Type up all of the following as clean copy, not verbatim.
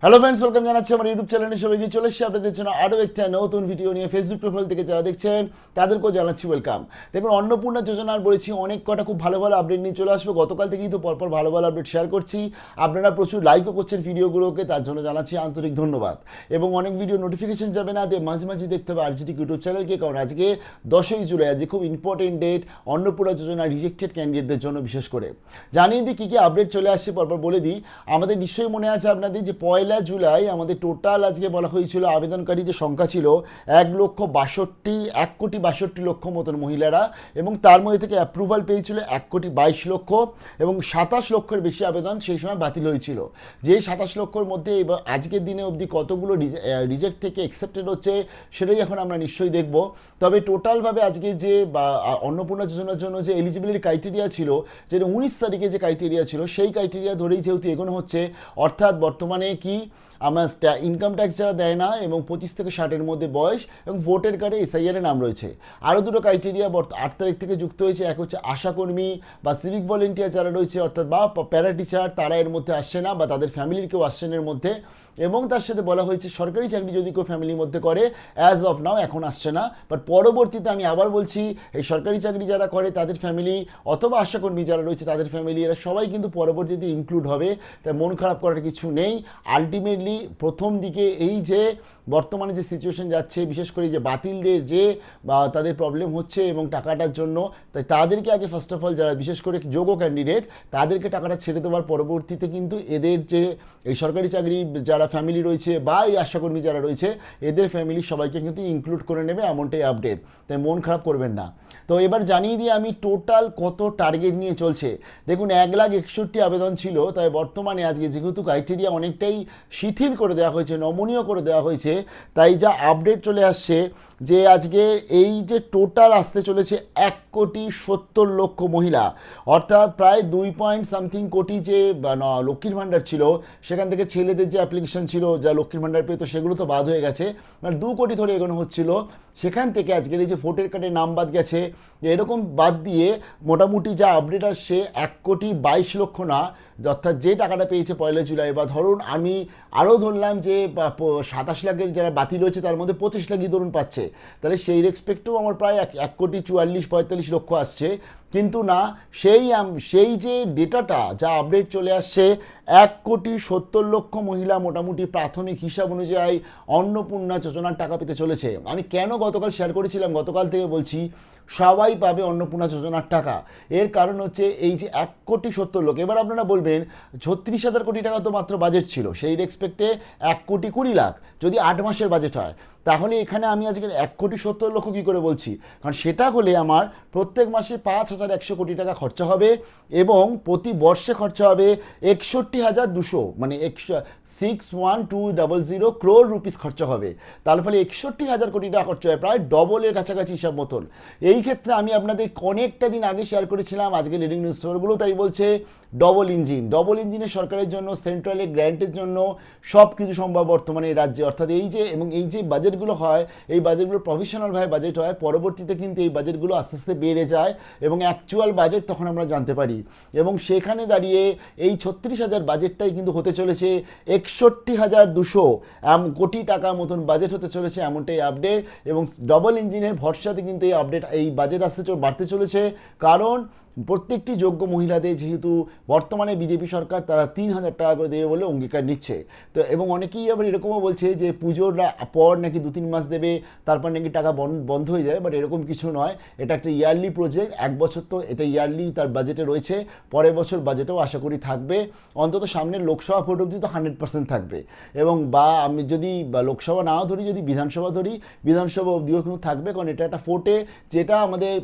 Hello friends, welcome জানাচ্ছি আমার YouTube চ্যানেলে। সবাইকে চলে এসেছি আপনাদের জন্য আরও একটা নতুন ভিডিও নিয়ে। ফেসবুক প্রোফাইল থেকে যারা দেখছেন তাদেরকেও জানাচ্ছি ওয়েলকাম। দেখুন, অন্নপূর্ণা যোজনার বলেছি অনেক কটা খুব ভালো ভালো আপডেট নিয়ে চলে আসবে। গতকাল থেকেই তো পরপর ভালো ভালো আপডেট শেয়ার করছি। আপনারা প্রচুর লাইকও করছেন ভিডিওগুলোকে, তার জন্য জানাচ্ছি আন্তরিক ধন্যবাদ। এবং অনেক ভিডিও নোটিফিকেশন যাবে না, দিয়ে মাঝে মাঝে দেখতে হবে আরজিটি ইউটিউব চ্যানেলকে, কারণ আজকে 10ই জুলাই, আজকে খুব ইম্পর্টেন্ট ডেট অন্নপূর্ণা যোজনা রিজেক্টেড ক্যান্ডিডেটদের জন্য। বিশেষ করে জানিয়ে দিই কী কী আপডেট চলে আসছে, পরপর বলে দিই। আমাদের নিশ্চয়ই মনে আছে আপনাদের যে 1 জুলাই আমাদের টোটাল আজকে বলা হয়েছিল আবেদনকারী যে সংখ্যা ছিল 1,62,1,62,00,000 মতন মহিলারা, এবং তার মধ্যে থেকে অ্যাপ্রুভাল পেয়েছিল 1,22,00,000 এবং 27 লক্ষের বেশি আবেদন সেই সময় বাতিল হয়েছিল। যে 27 লক্ষর মধ্যে এবার আজকের দিনে অবধি কতগুলো রিজেক্ট থেকে অ্যাকসেপ্টেড হচ্ছে সেটাই এখন আমরা নিশ্চয়ই দেখব। তবে টোটালভাবে আজকে যে অন্নপূর্ণা যোজনার জন্য যে এলিজিবিলিটি ক্রাইটেরিয়া ছিল, যেটা 19 তারিখে যে ক্রাইটেরিয়া ছিল, সেই ক্রাইটেরিয়া ধরেই যেহেতু এগোনো হচ্ছে, অর্থাৎ বর্তমানে কি আমরা ইনকাম ট্যাক্স যারা দেয় না এবং 25 থেকে 60-এর মধ্যে বয়স এবং ভোটের কার্ডে এসআইআর নাম রয়েছে। আরও দুটো ক্রাইটেরিয়া 8 তারিখ থেকে যুক্ত হয়েছে। এক হচ্ছে আশাকর্মী বা সিভিক ভলেন্টিয়ার যারা রয়েছে, অর্থাৎ বা প্যারা টিচার, তারা এর মধ্যে আসছে না, বা তাদের ফ্যামিলির কেউ আসছেন এর মধ্যে। এবং তার সাথে বলা হয়েছে সরকারি চাকরি যদি কেউ ফ্যামিলির মধ্যে করে, অ্যাজ অফ নাও এখন আসছে না, বাট পরবর্তীতে আমি আবার বলছি এই সরকারি চাকরি যারা করে তাদের ফ্যামিলি অথবা আশাকর্মী যারা রয়েছে তাদের ফ্যামিলি, এরা সবাই কিন্তু পরবর্তীতে ইনক্লুড হবে। তাই মন খারাপ করার কিছু নেই। আলটিমেটলি প্রথম দিকে এই যে বর্তমানে যে সিচুয়েশন যাচ্ছে, বিশেষ করে যে বাতিলদের যে তাদের প্রবলেম হচ্ছে এবং টাকাটার জন্য, তাই তাদেরকে আগে ফার্স্ট অফ অল যারা বিশেষ করে যোগ্য ক্যান্ডিডেট তাদেরকে টাকাটা ছেড়ে দেওয়ার পরবর্তীতে কিন্তু এদের যে এই সরকারি চাকরি যারা ফ্যামিলি রয়েছে বা এই আশাকর্মী যারা রয়েছে এদের ফ্যামিলি সবাইকে কিন্তু ইনক্লুড করে নেবে, এমনটাই আপডেট। তাই মন খারাপ করবেন না। তো এবার জানিয়ে দিই আমি টোটাল কত টার্গেট নিয়ে চলছে। দেখুন, 1,61,000 আবেদন ছিল, তাই বর্তমানে আজকে যেহেতু ক্রাইটেরিয়া অনেকটাই শিথিল করে দেওয়া হয়েছে, নমনীয় করে দেওয়া হয়েছে, তাই যা আপডেট চলে আসছে যে আজকে এই যে টোটাল আসতে চলেছে 1,70,00,000 মহিলা, অর্থাৎ প্রায় 2 কোটি যে লক্ষ্মীর ভাণ্ডার ছিল সেখান থেকে ছেলেদের যে অ্যাপ্লিকেশন ছিল যা লক্ষ্মীর ভাণ্ডার পেতো সেগুলো তো বাদ হয়ে গেছে, মানে 2 কোটি ধরে এগোনো হচ্ছিল। সেখান থেকে আজকের এই যে ভোটের কার্ডে নাম বাদ গেছে, এরকম বাদ দিয়ে মোটামুটি যা আপডেট আসছে 1,22,00,000 না, অর্থাৎ যে টাকাটা পেয়েছে 1 জুলাই, বা ধরুন আমি আরও ধরলাম যে 27 লাখের যারা বাতিল হয়েছে তার মধ্যে 25 লাখই ধরুন পাচ্ছে, তাহলে সেই রেসপেক্টেও আমার প্রায় 1,44,45,00,000 আসছে। কিন্তু না, সেই যে ডেটাটা যা আপডেট চলে আসছে 1,70,00,000 মহিলা মোটামুটি প্রাথমিক হিসাব অনুযায়ী অন্নপূর্ণা যোজনার টাকা পেতে চলেছে। আমি কেন গতকাল শেয়ার করেছিলাম, গতকাল থেকে বলছি সবাই পাবে অন্নপূর্ণা যোজনার টাকা। এর কারণ হচ্ছে এই যে 1,70,00,000। এবার আপনারা বলবেন 36,000 কোটি টাকা তো মাত্র বাজেট ছিল, সেই রেসপেক্টে 1,20,00,000 যদি 8 মাসের বাজেট হয়, তাহলে এখানে আমি আজকে 1,70,00,000 কী করে বলছি? কারণ সেটা হলে আমার প্রত্যেক মাসে 5,100 কোটি টাকা খরচা হবে এবং প্রতি বর্ষে খরচা হবে 61,200, মানে 61,200 crore রুপিস খরচা হবে। তার ফলে 61,000 কোটি টাকা খরচা হয়, প্রায় ডবলের কাছাকাছি হিসাব মতন। এই ক্ষেত্রে আমি আপনাদের অনেকটা দিন আগে শেয়ার করেছিলাম, আজকে লিডিং নিউজ পেপারগুলো তাই বলছে ডবল ইঞ্জিনের সরকারের জন্য, সেন্ট্রালের গ্র্যান্টের জন্য সব কিছু সম্ভব বর্তমানে এই রাজ্যে। অর্থাৎ এই যে বাজেটগুলো হয়, এই বাজেটগুলো প্রফেশনালভাবে বাজেট হয়, পরবর্তীতে কিন্তু এই বাজেটগুলো আস্তে আস্তে বেড়ে যায় এবং অ্যাকচুয়াল বাজেট তখন আমরা জানতে পারি। এবং সেখানে দাঁড়িয়ে এই 36,000 বাজেটটাই কিন্তু হতে চলেছে 61,200 কোটি টাকার মতন বাজেট হতে চলেছে, এমনটাই আপডেট। এবং ডবল ইঞ্জিনের ভরসাতে কিন্তু এই বাজেট বাড়তে চলেছে, কারণ প্রত্যেকটি যোগ্য মহিলাদের যেহেতু বর্তমানে বিজেপি সরকার তারা 3,000 টাকা করে দেবে বলে অঙ্গীকার নিচ্ছে। তো এবং অনেকেই আবার এরকমও বলছে যে পুজোর পর নাকি 2-3 মাস দেবে, তারপর নাকি টাকা বন্ধ হয়ে যায়, বাট এরকম কিছু নয়। এটা একটা ইয়ারলি প্রজেক্ট, 1 বছর তো এটা ইয়ারলি তার বাজেটে রয়েছে, পরের বছর বাজেটেও আশা করি থাকবে, অন্তত সামনের লোকসভা ভোট অবধি তো 100% থাকবে। এবং বা আমি যদি লোকসভা নাও ধরি, যদি বিধানসভা ধরি, বিধানসভা অবধিও কিন্তু থাকবে, কারণ এটা একটা ফোর্টে, যেটা আমাদের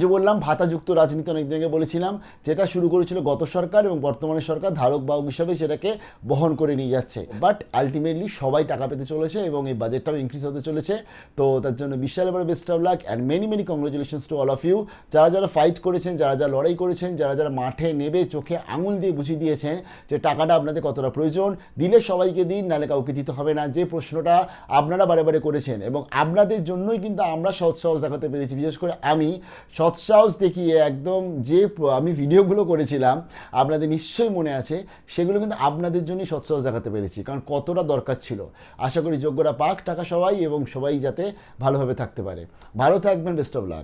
যে বললাম ভাতাযুক্ত রাজনীতি অনেক জায়গায় বলেছিলাম, যেটা শুরু করেছিল গত সরকার এবং বর্তমানে সরকার ধারক বাহক হিসাবে সেটাকে বহন করে নিয়ে যাচ্ছে। বাট আলটিমেটলি সবাই টাকা পেতে চলেছে এবং এই বাজেটটাও ইনক্রিজ হতে চলেছে। তো তার জন্য বিশাল বড় best of luck and many congratulations to all of you, যারা ফাইট করেছেন, যারা লড়াই করেছেন, যারা মাঠে নেবে চোখে আঙুল দিয়ে বুঝিয়ে দিয়েছেন যে টাকাটা আপনাদের কতটা প্রয়োজন। দিলে সবাইকে দিন, নাহলে কাউকে দিতে হবে না। যে প্রশ্নটা আপনারা বারে বারে করেছেন এবং আপনাদের জন্যই কিন্তু আমরা সহজ দেখাতে পেরেছি, বিশেষ করে আমি সৎসাহস দেখিয়ে একদম যে আমি ভিডিওগুলো করেছিলাম আপনাদের নিশ্চয়ই মনে আছে, সেগুলো কিন্তু আপনাদের জন্যই সৎসাহস দেখাতে পেরেছি, কারণ কতটা দরকার ছিল। আশা করি যোগ্যরা পাক টাকা সবাই, এবং সবাই যাতে ভালোভাবে থাকতে পারে। ভালো থাকবেন, বেস্ট অফ লাক।